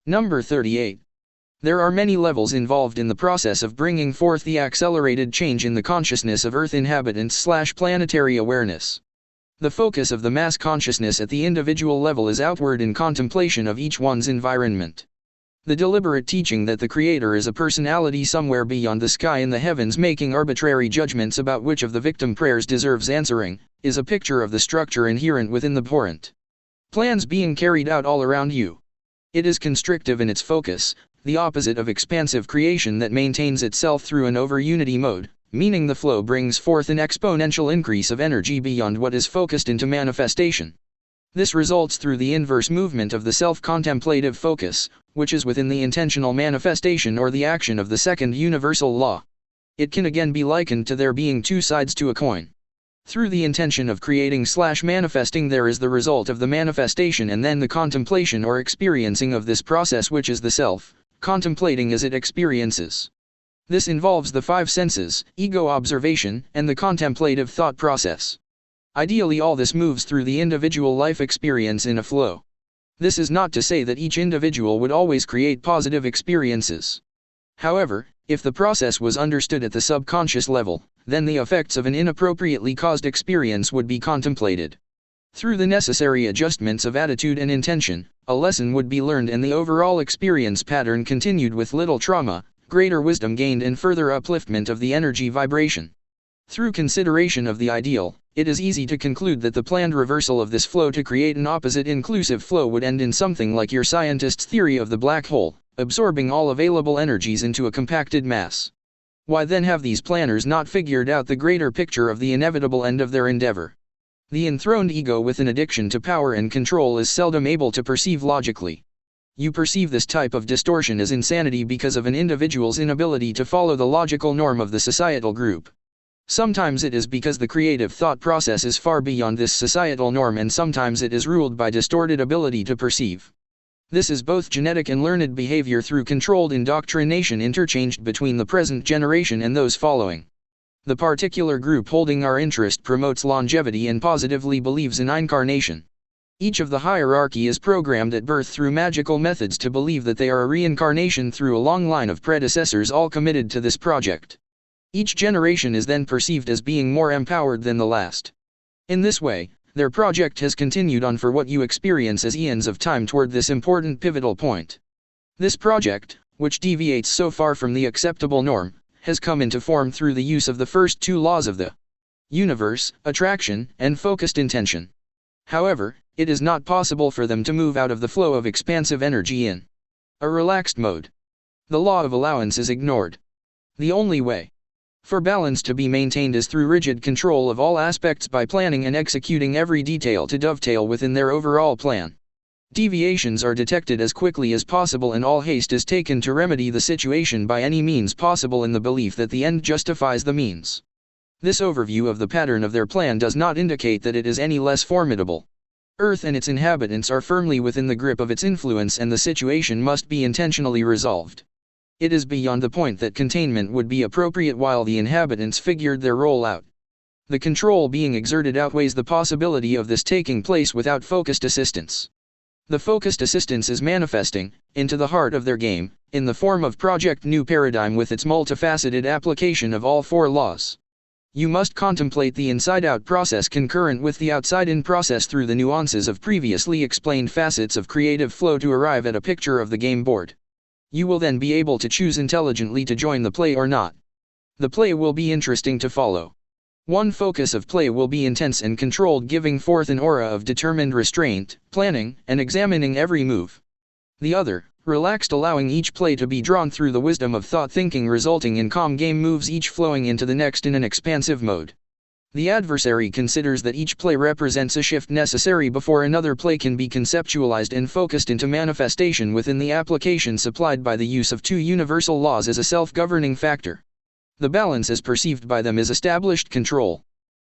Number 38. There are many levels involved in the process of bringing forth the accelerated change in the consciousness of Earth inhabitants/planetary awareness. The focus of the mass consciousness at the individual level is outward in contemplation of each one's environment. The deliberate teaching that the Creator is a personality somewhere beyond the sky in the heavens making arbitrary judgments about which of the victim prayers deserves answering, is a picture of the structure inherent within the abhorrent plans being carried out all around you. It is constrictive in its focus, the opposite of expansive creation that maintains itself through an over-unity mode, meaning the flow brings forth an exponential increase of energy beyond what is focused into manifestation. This results through the inverse movement of the self-contemplative focus, which is within the intentional manifestation or the action of the second universal law. It can again be likened to there being two sides to a coin. Through the intention of creating/manifesting there is the result of the manifestation and then the contemplation or experiencing of this process which is the self, contemplating as it experiences. This involves the five senses, ego observation, and the contemplative thought process. Ideally all this moves through the individual life experience in a flow. This is not to say that each individual would always create positive experiences. However, if the process was understood at the subconscious level, then the effects of an inappropriately caused experience would be contemplated. Through the necessary adjustments of attitude and intention, a lesson would be learned and the overall experience pattern continued with little trauma, greater wisdom gained and further upliftment of the energy vibration. Through consideration of the ideal, it is easy to conclude that the planned reversal of this flow to create an opposite inclusive flow would end in something like your scientist's theory of the black hole, absorbing all available energies into a compacted mass. Why then have these planners not figured out the greater picture of the inevitable end of their endeavor? The enthroned ego with an addiction to power and control is seldom able to perceive logically. You perceive this type of distortion as insanity because of an individual's inability to follow the logical norm of the societal group. Sometimes it is because the creative thought process is far beyond this societal norm and sometimes it is ruled by distorted ability to perceive. This is both genetic and learned behavior through controlled indoctrination interchanged between the present generation and those following. The particular group holding our interest promotes longevity and positively believes in incarnation. Each of the hierarchy is programmed at birth through magical methods to believe that they are a reincarnation through a long line of predecessors all committed to this project. Each generation is then perceived as being more empowered than the last. In this way, their project has continued on for what you experience as eons of time toward this important pivotal point. This project, which deviates so far from the acceptable norm, has come into form through the use of the first two laws of the universe, attraction, and focused intention. However, it is not possible for them to move out of the flow of expansive energy in a relaxed mode. The law of allowance is ignored. The only way for balance to be maintained is through rigid control of all aspects by planning and executing every detail to dovetail within their overall plan. Deviations are detected as quickly as possible and all haste is taken to remedy the situation by any means possible in the belief that the end justifies the means. This overview of the pattern of their plan does not indicate that it is any less formidable. Earth and its inhabitants are firmly within the grip of its influence and the situation must be intentionally resolved. It is beyond the point that containment would be appropriate while the inhabitants figured their role out. The control being exerted outweighs the possibility of this taking place without focused assistance. The focused assistance is manifesting, into the heart of their game, in the form of Project New Paradigm with its multifaceted application of all four laws. You must contemplate the inside-out process concurrent with the outside-in process through the nuances of previously explained facets of creative flow to arrive at a picture of the game board. You will then be able to choose intelligently to join the play or not. The play will be interesting to follow. One focus of play will be intense and controlled, giving forth an aura of determined restraint, planning, and examining every move. The other, relaxed, allowing each play to be drawn through the wisdom of thought thinking, resulting in calm game moves, each flowing into the next in an expansive mode. The adversary considers that each play represents a shift necessary before another play can be conceptualized and focused into manifestation within the application supplied by the use of two universal laws as a self-governing factor. The balance as perceived by them is established control.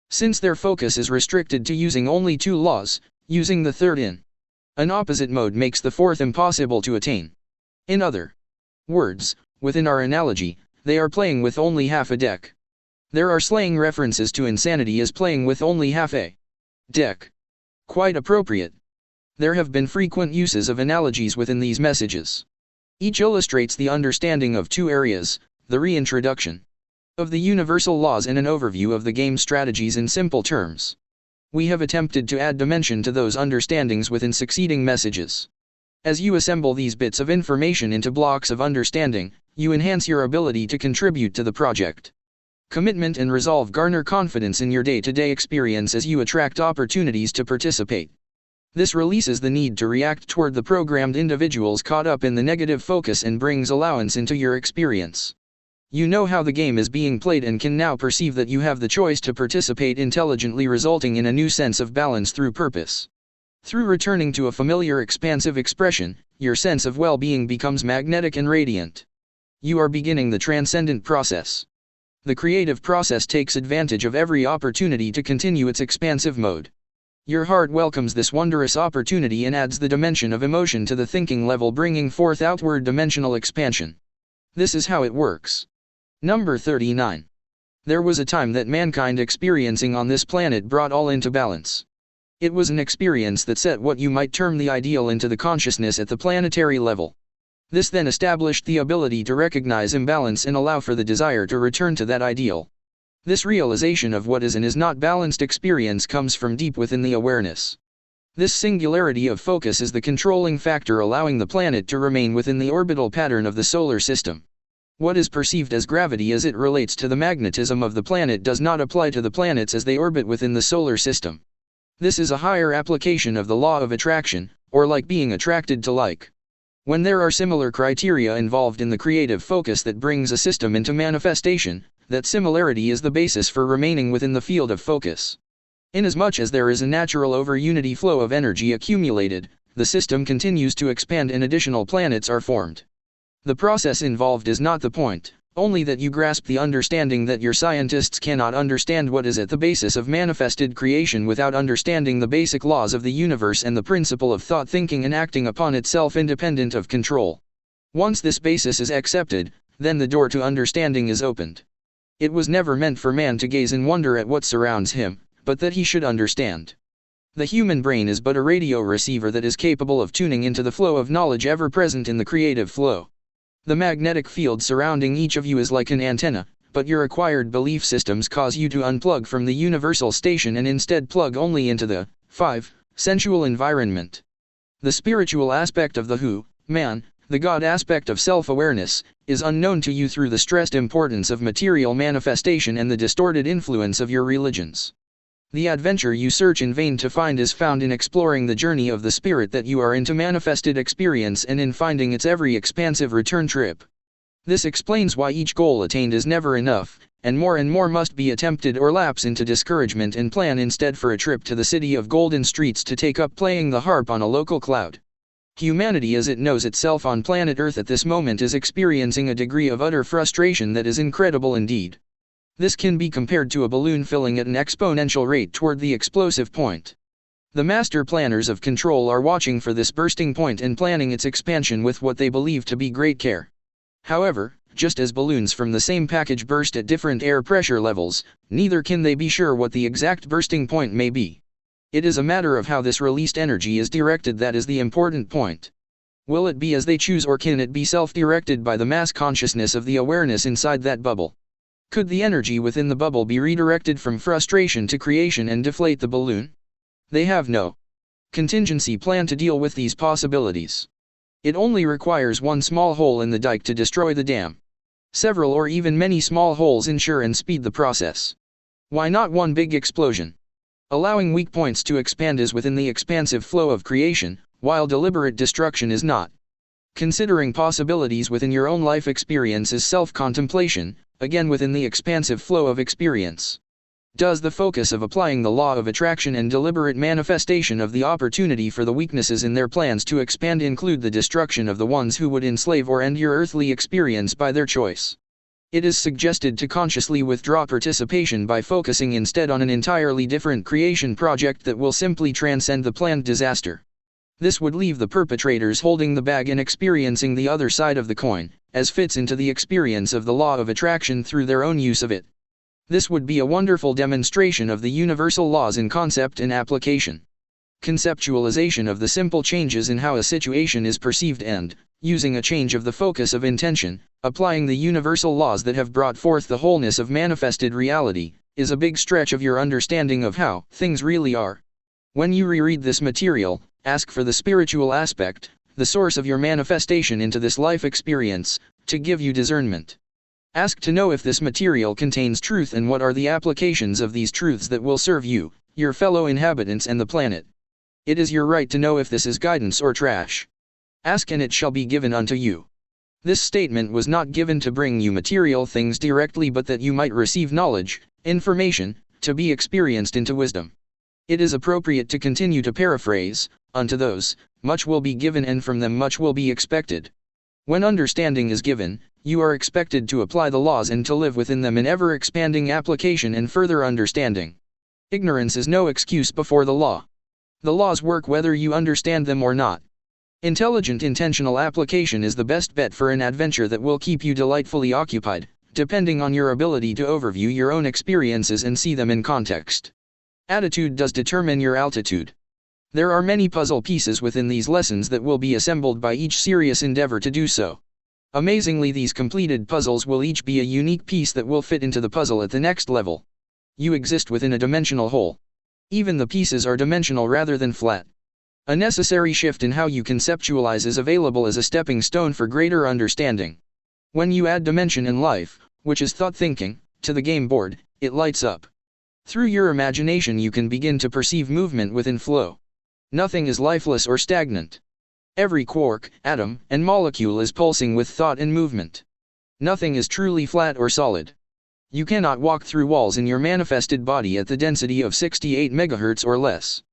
Since their focus is restricted to using only two laws, using the third in an opposite mode makes the fourth impossible to attain. In other words, within our analogy, they are playing with only half a deck. There are slang references to insanity as playing with only half a deck. Quite appropriate. There have been frequent uses of analogies within these messages. Each illustrates the understanding of two areas, the reintroduction of the universal laws and an overview of the game strategies in simple terms. We have attempted to add dimension to those understandings within succeeding messages. As you assemble these bits of information into blocks of understanding, you enhance your ability to contribute to the project. Commitment and resolve garner confidence in your day-to-day experience as you attract opportunities to participate. This releases the need to react toward the programmed individuals caught up in the negative focus and brings allowance into your experience. You know how the game is being played and can now perceive that you have the choice to participate intelligently, resulting in a new sense of balance through purpose. Through returning to a familiar expansive expression, your sense of well-being becomes magnetic and radiant. You are beginning the transcendent process. The creative process takes advantage of every opportunity to continue its expansive mode. Your heart welcomes this wondrous opportunity and adds the dimension of emotion to the thinking level, bringing forth outward dimensional expansion. This is how it works. Number 39. There was a time that mankind experiencing on this planet brought all into balance. It was an experience that set what you might term the ideal into the consciousness at the planetary level. This then established the ability to recognize imbalance and allow for the desire to return to that ideal. This realization of what is and is not balanced experience comes from deep within the awareness. This singularity of focus is the controlling factor allowing the planet to remain within the orbital pattern of the solar system. What is perceived as gravity as it relates to the magnetism of the planet does not apply to the planets as they orbit within the solar system. This is a higher application of the law of attraction, or like being attracted to like. When there are similar criteria involved in the creative focus that brings a system into manifestation, that similarity is the basis for remaining within the field of focus. Inasmuch as there is a natural over-unity flow of energy accumulated, the system continues to expand and additional planets are formed. The process involved is not the point, only that you grasp the understanding that your scientists cannot understand what is at the basis of manifested creation without understanding the basic laws of the universe and the principle of thought thinking and acting upon itself independent of control. Once this basis is accepted, then the door to understanding is opened. It was never meant for man to gaze in wonder at what surrounds him, but that he should understand. The human brain is but a radio receiver that is capable of tuning into the flow of knowledge ever present in the creative flow. The magnetic field surrounding each of you is like an antenna, but your acquired belief systems cause you to unplug from the universal station and instead plug only into the 5. Sensual environment. The spiritual aspect of the who, man, the God aspect of self-awareness, is unknown to you through the stressed importance of material manifestation and the distorted influence of your religions. The adventure you search in vain to find is found in exploring the journey of the spirit that you are into manifested experience and in finding its every expansive return trip. This explains why each goal attained is never enough, and more must be attempted or lapse into discouragement and plan instead for a trip to the city of golden streets to take up playing the harp on a local cloud. Humanity as it knows itself on planet Earth at this moment is experiencing a degree of utter frustration that is incredible indeed. This can be compared to a balloon filling at an exponential rate toward the explosive point. The master planners of control are watching for this bursting point and planning its expansion with what they believe to be great care. However, just as balloons from the same package burst at different air pressure levels, neither can they be sure what the exact bursting point may be. It is a matter of how this released energy is directed that is the important point. Will it be as they choose, or can it be self-directed by the mass consciousness of the awareness inside that bubble? Could the energy within the bubble be redirected from frustration to creation and deflate the balloon? They have no contingency plan to deal with these possibilities. It only requires one small hole in the dike to destroy the dam. Several or even many small holes ensure and speed the process. Why not one big explosion? Allowing weak points to expand is within the expansive flow of creation, while deliberate destruction is not. Considering possibilities within your own life experience is self-contemplation, again within the expansive flow of experience. Does the focus of applying the law of attraction and deliberate manifestation of the opportunity for the weaknesses in their plans to expand include the destruction of the ones who would enslave or end your earthly experience by their choice? It is suggested to consciously withdraw participation by focusing instead on an entirely different creation project that will simply transcend the planned disaster. This would leave the perpetrators holding the bag and experiencing the other side of the coin, as fits into the experience of the law of attraction through their own use of it. This would be a wonderful demonstration of the universal laws in concept and application. Conceptualization of the simple changes in how a situation is perceived and, using a change of the focus of intention, applying the universal laws that have brought forth the wholeness of manifested reality, is a big stretch of your understanding of how things really are. When you reread this material, ask for the spiritual aspect, the source of your manifestation into this life experience, to give you discernment. Ask to know if this material contains truth and what are the applications of these truths that will serve you, your fellow inhabitants and the planet. It is your right to know if this is guidance or trash. Ask and it shall be given unto you. This statement was not given to bring you material things directly but that you might receive knowledge, information, to be experienced into wisdom. It is appropriate to continue to paraphrase, unto those, much will be given and from them much will be expected. When understanding is given, you are expected to apply the laws and to live within them in ever-expanding application and further understanding. Ignorance is no excuse before the law. The laws work whether you understand them or not. Intelligent intentional application is the best bet for an adventure that will keep you delightfully occupied, depending on your ability to overview your own experiences and see them in context. Attitude does determine your altitude. There are many puzzle pieces within these lessons that will be assembled by each serious endeavor to do so. Amazingly, these completed puzzles will each be a unique piece that will fit into the puzzle at the next level. You exist within a dimensional whole. Even the pieces are dimensional rather than flat. A necessary shift in how you conceptualize is available as a stepping stone for greater understanding. When you add dimension in life, which is thought thinking, to the game board, it lights up. Through your imagination you can begin to perceive movement within flow. Nothing is lifeless or stagnant. Every quark, atom, and molecule is pulsing with thought and movement. Nothing is truly flat or solid. You cannot walk through walls in your manifested body at the density of 68 MHz or less.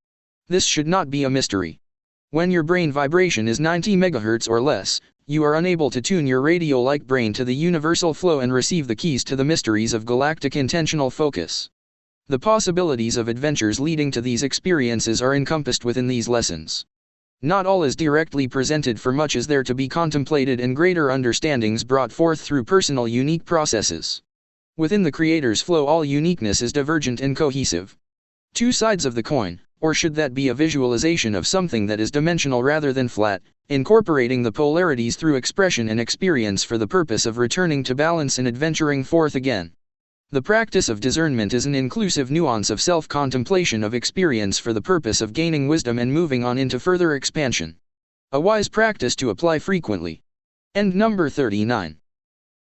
This should not be a mystery. When your brain vibration is 90 MHz or less, you are unable to tune your radio-like brain to the universal flow and receive the keys to the mysteries of galactic intentional focus. The possibilities of adventures leading to these experiences are encompassed within these lessons. Not all is directly presented, for much is there to be contemplated and greater understandings brought forth through personal unique processes. Within the Creator's flow all uniqueness is divergent and cohesive. Two sides of the coin, or should that be a visualization of something that is dimensional rather than flat, incorporating the polarities through expression and experience for the purpose of returning to balance and adventuring forth again. The practice of discernment is an inclusive nuance of self-contemplation of experience for the purpose of gaining wisdom and moving on into further expansion. A wise practice to apply frequently. End number 39.